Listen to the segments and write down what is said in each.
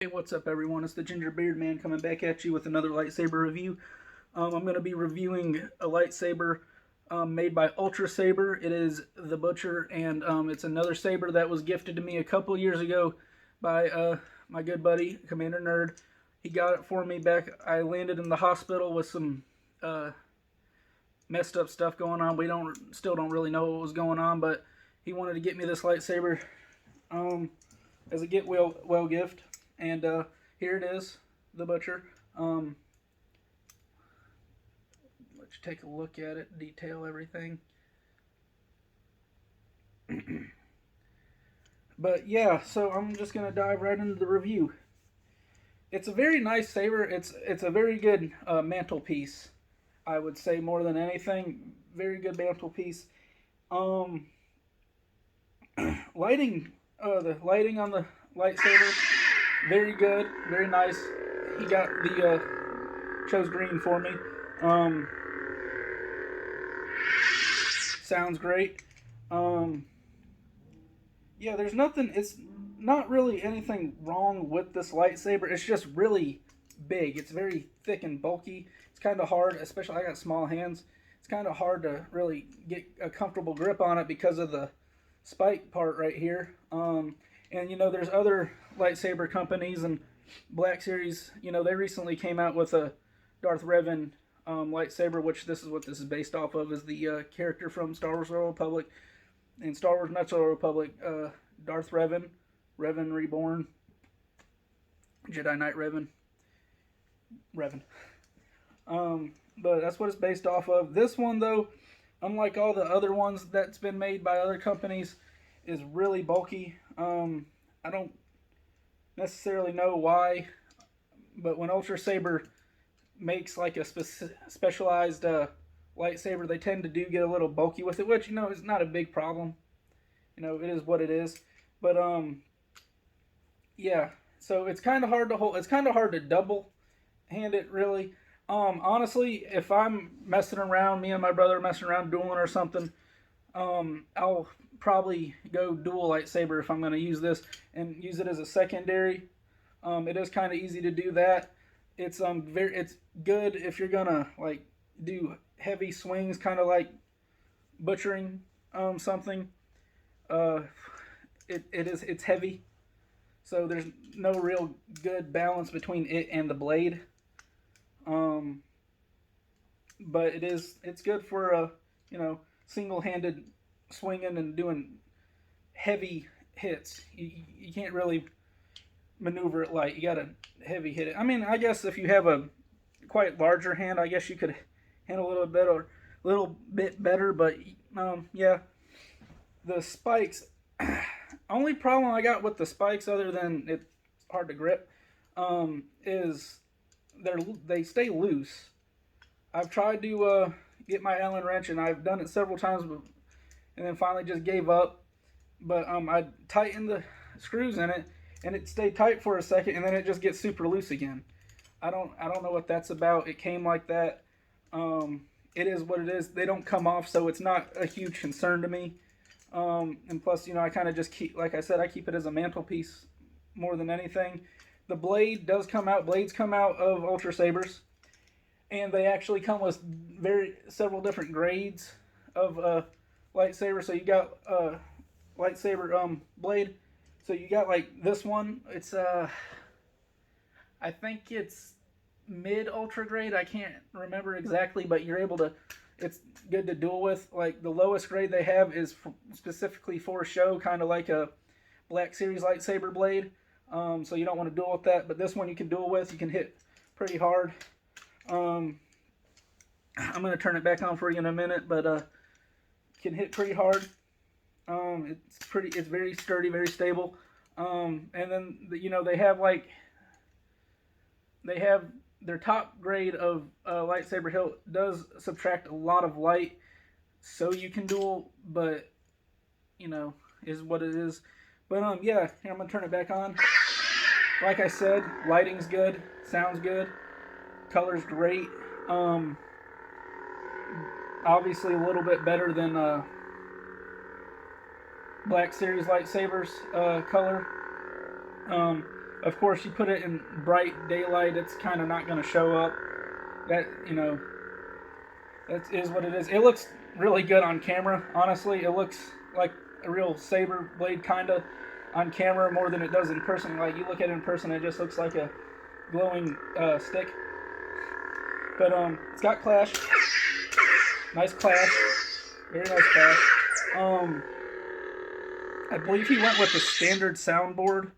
Hey, what's up, everyone? It's the Ginger Beard Man coming back at you with another lightsaber review. I'm going to be reviewing a lightsaber made by Ultrasaber. It is the Butcher, and it's another saber that was gifted to me a couple years ago by my good buddy, Commander Nerd. He got it for me back. I landed in the hospital with some uh, messed up stuff going on. We still don't really know what was going on, but he wanted to get me this lightsaber um, as a get well gift. And here it is, the Butcher. Let's take a look at it, detail everything. But yeah, so I'm just gonna dive right into the review. It's a very nice saber. It's a very good mantelpiece. I would say more than anything, very good mantelpiece. Um, lighting, the lighting on the lightsaber, very good, very nice. He got the chose green for me. Um, sounds great. Um, yeah, there's nothing. It's not really anything wrong with this lightsaber. It's just really big. It's very thick and bulky. It's kind of hard, especially I got small hands. It's kind of hard to really get a comfortable grip on it because of the spike part right here. And there's other lightsaber companies and Black Series. They recently came out with a Darth Revan lightsaber, which this is what this is based off of, is the character from Star Wars: The Old Republic and Star Wars: Knights of the Republic. Darth Revan, Revan Reborn, Jedi Knight Revan. But that's what it's based off of. This one, though, unlike all the other ones that's been made by other companies, is really bulky. I don't necessarily know why, but when Ultra Saber makes like a specialized lightsaber, they tend to do get a little bulky with it, which is not a big problem. It is what it is. But yeah. So it's kind of hard to hold. It's kind of hard to double hand it, really. Honestly, if I'm messing around, me and my brother are messing around dueling or something, I'll probably go dual lightsaber if I'm going to use this and use it as a secondary. It is kind of easy to do that. It's good if you're gonna like do heavy swings, kind of like butchering something. Uh, it's heavy, so there's no real good balance between it and the blade. Um, but it's good for single-handed swinging and doing heavy hits. You can't really maneuver it light. You gotta heavy hit it. I mean, I guess if you have a quite larger hand, I guess you could handle a little bit better. But yeah, the spikes. Only problem I got with the spikes, other than it's hard to grip, is they stay loose. I've tried to get my Allen wrench, and I've done it several times, and then finally just gave up. But I tightened the screws in it, and it stayed tight for a second, and then it just gets super loose again. I don't know what that's about. It came like that. It is what it is. They don't come off, so it's not a huge concern to me. And plus, I kind of just keep, like I said, I keep it as a mantelpiece more than anything. The blade does come out. Blades come out of Ultra Sabers, and they actually come with several different grades of lightsaber. So you got lightsaber blade. So you got like this one. It's I think it's mid ultra grade. I can't remember exactly, but you're able to. It's good to duel with. Like the lowest grade they have is specifically for show, kind of like a Black Series lightsaber blade. So you don't want to duel with that. But this one you can duel with. You can hit pretty hard. I'm gonna turn it back on for you in a minute, but can hit pretty hard. It's very sturdy, very stable. And then they have their top grade of lightsaber hilt does subtract a lot of light, so you can duel, but is what it is. But yeah, here, I'm gonna turn it back on. Like I said, lighting's good, sounds good, color's great. Obviously a little bit better than Black Series lightsabers color. Of course, you put it in bright daylight, it's kind of not going to show up. That, you know, that is what it is. It looks really good on camera, honestly. It looks like a real saber blade, kind of, on camera more than it does in person. Like, you look at it in person, it just looks like a glowing stick. But it's got clash. Nice clash. Very nice clash. I believe he went with the standard soundboard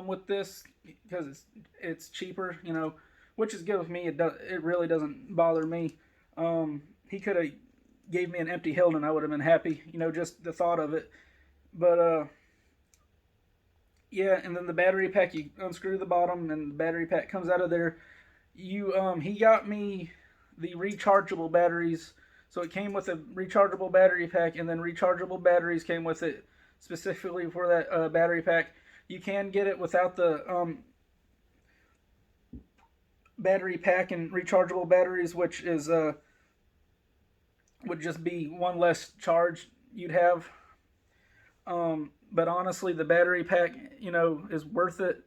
with this because it's cheaper, you know, which is good with me. It really doesn't bother me. He could have gave me an empty hilt and I would have been happy, you know, just the thought of it. But yeah, and then the battery pack, you unscrew the bottom and the battery pack comes out of there. He got me the rechargeable batteries, so it came with a rechargeable battery pack, and then rechargeable batteries came with it specifically for that battery pack. You can get it without the battery pack and rechargeable batteries, which is would just be one less charge you'd have. But honestly, the battery pack, you know, is worth it.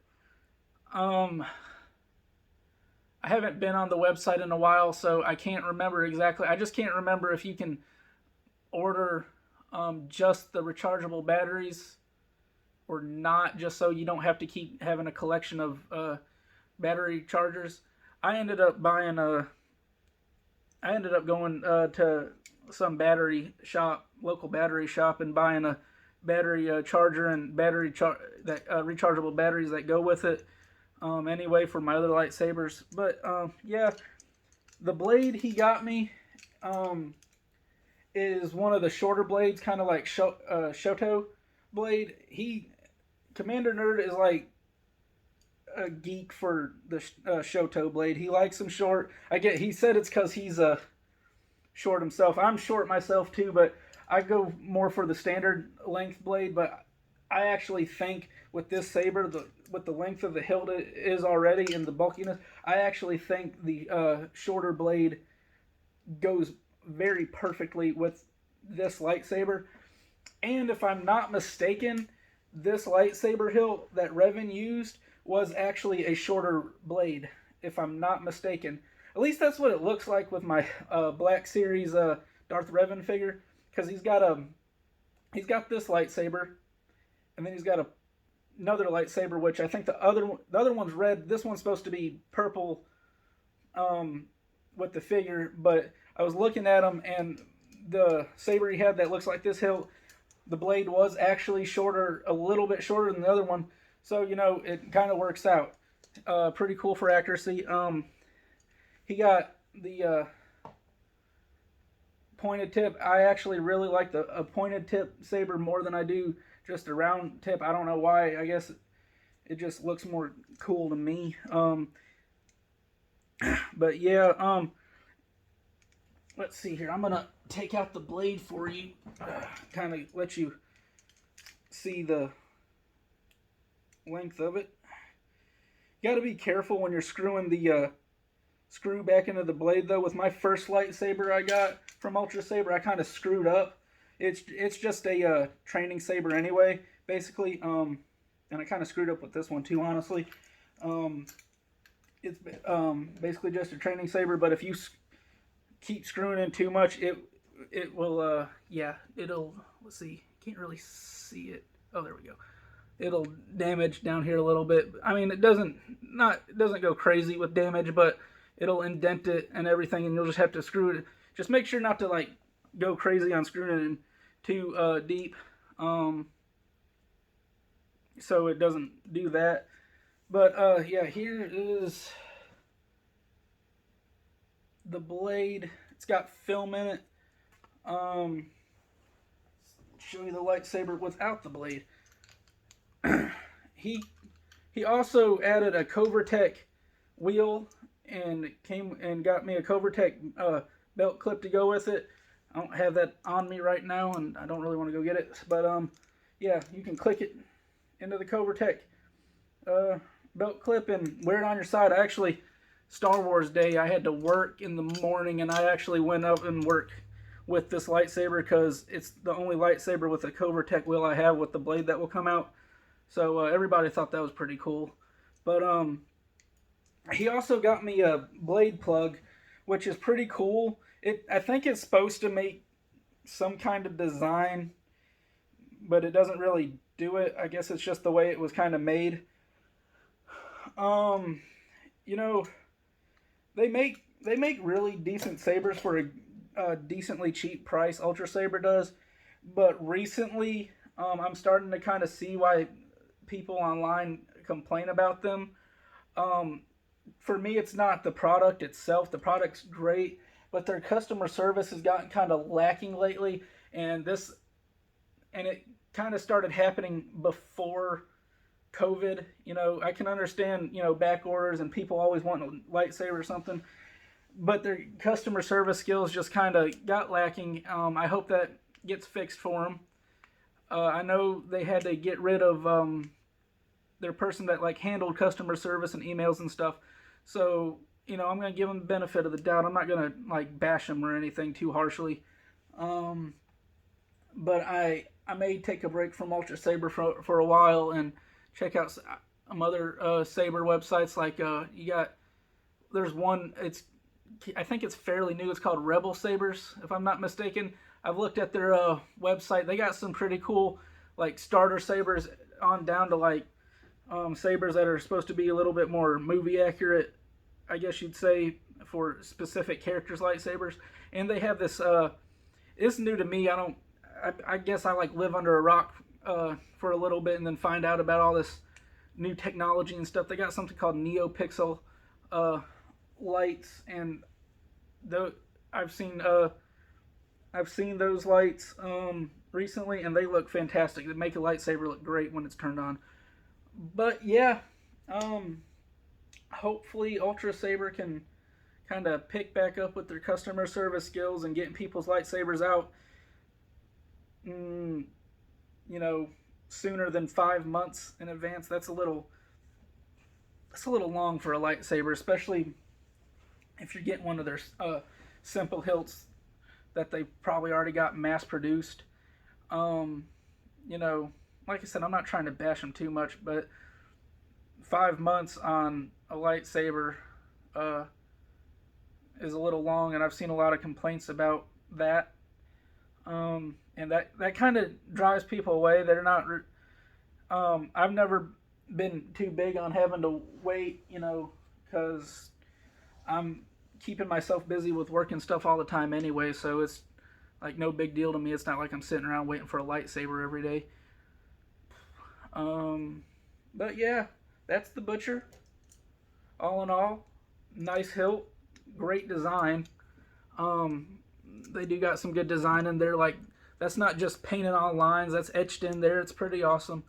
I haven't been on the website in a while, so I can't remember exactly. I just can't remember if you can order just the rechargeable batteries or not, just so you don't have to keep having a collection of battery chargers. I ended up buying I ended up going to some local battery shop, and buying a battery charger and rechargeable batteries that go with it. Anyway, for my other lightsabers. But yeah, the blade he got me is one of the shorter blades, kind of like Shoto blade. Commander Nerd is like a geek for the Shoto blade. He likes them short. He said it's because he's short himself. I'm short myself too, but I go more for the standard length blade. But I actually think with this saber, with the length of the hilt it is already and the bulkiness, I actually think the shorter blade goes very perfectly with this lightsaber. And if I'm not mistaken, this lightsaber hilt that Revan used was actually a shorter blade, if I'm not mistaken. At least that's what it looks like with my Black Series Darth Revan figure, because he's got this lightsaber, and then he's got another lightsaber, which I think the other one's red. This one's supposed to be purple with the figure, but I was looking at him, and the saber he had that looks like this hilt, the blade was actually shorter, a little bit shorter than the other one. So, you know, it kind of works out. Pretty cool for accuracy. He got the pointed tip. I actually really like a pointed tip saber more than I do just a round tip. I don't know why. I guess it just looks more cool to me. But yeah, let's see here. I'm gonna take out the blade for you, kind of let you see the length of it. You got to be careful when you're screwing the screw back into the blade, though. With my first lightsaber I got from Ultrasaber, I kind of screwed up. It's just a training saber anyway, basically. And I kind of screwed up with this one too, honestly. It's basically just a training saber, but if you keep screwing in too much, it will it'll, let's see, can't really see it. Oh, there we go. It'll damage down here a little bit. I mean, it doesn't go crazy with damage, but it'll indent it and everything, and you'll just have to screw it. Just make sure not to like go crazy on screwing it in too deep, so it doesn't do that. But yeah, here is the blade. It's got film in it. Show you the lightsaber without the blade. He also added a Covertech wheel and got me a Covertech belt clip to go with it. I don't have that on me right now, and I don't really want to go get it. But yeah, you can click it into the Covertech belt clip and wear it on your side. Actually, Star Wars Day, I had to work in the morning, and I actually went up and worked with this lightsaber because it's the only lightsaber with a Covertech wheel I have with the blade that will come out. So everybody thought that was pretty cool. But he also got me a blade plug, which is pretty cool. I think it's supposed to make some kind of design, but it doesn't really do it. I guess it's just the way it was kind of made. Um, you know, they make really decent sabers for a decently cheap price. Ultrasaber does, but recently, I'm starting to kind of see why people online complain about them. Um, for me, it's not the product itself. The product's great, but their customer service has gotten kind of lacking lately, and it kind of started happening before COVID. I can understand back orders and people always want a lightsaber or something, but their customer service skills just kind of got lacking. I hope that gets fixed for them. I know they had to get rid of their person that like handled customer service and emails and stuff. So I'm gonna give them the benefit of the doubt. I'm not gonna like bash them or anything too harshly. Um, but I may take a break from Ultra Saber for a while and check out some other Saber websites. Like there's one. I think it's fairly new. It's called Rebel Sabers, if I'm not mistaken. I've looked at their website. They got some pretty cool like starter sabers on down to like sabers that are supposed to be a little bit more movie accurate, I guess you'd say, for specific characters lightsabers. And they have this. It's new to me. I guess I like live under a rock for a little bit and then find out about all this new technology and stuff. They got something called NeoPixel uh, lights, and though I've seen those lights recently, and they look fantastic. They make a lightsaber look great when it's turned on. But yeah, um, hopefully Ultra Saber can kind of pick back up with their customer service skills and getting people's lightsabers out. Mm, you know, sooner than 5 months in advance. That's a little long for a lightsaber, especially if you're getting one of their simple hilts that they probably already got mass produced. Um, you know, like I said, I'm not trying to bash them too much, but 5 months on a lightsaber uh, is a little long, and I've seen a lot of complaints about that. And that kind of drives people away. They're not. I've never been too big on having to wait, because I'm keeping myself busy with work and stuff all the time anyway. So it's like no big deal to me. It's not like I'm sitting around waiting for a lightsaber every day. Um, but yeah, that's the butcher. All in all, nice hilt, great design. Um, they do got some good design in there. Like that's not just painted on lines. That's etched in there. It's pretty awesome.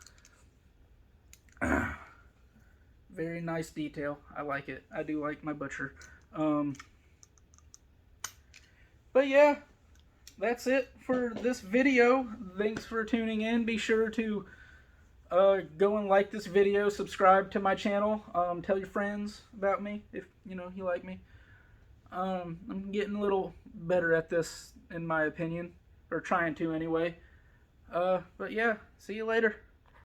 Very nice detail. I like it. I do like my butcher. Um, but yeah, that's it for this video. Thanks for tuning in. Be sure to go and like this video. Subscribe to my channel. Tell your friends about me if you like me. I'm getting a little better at this, in my opinion, or trying to anyway. But yeah, see you later.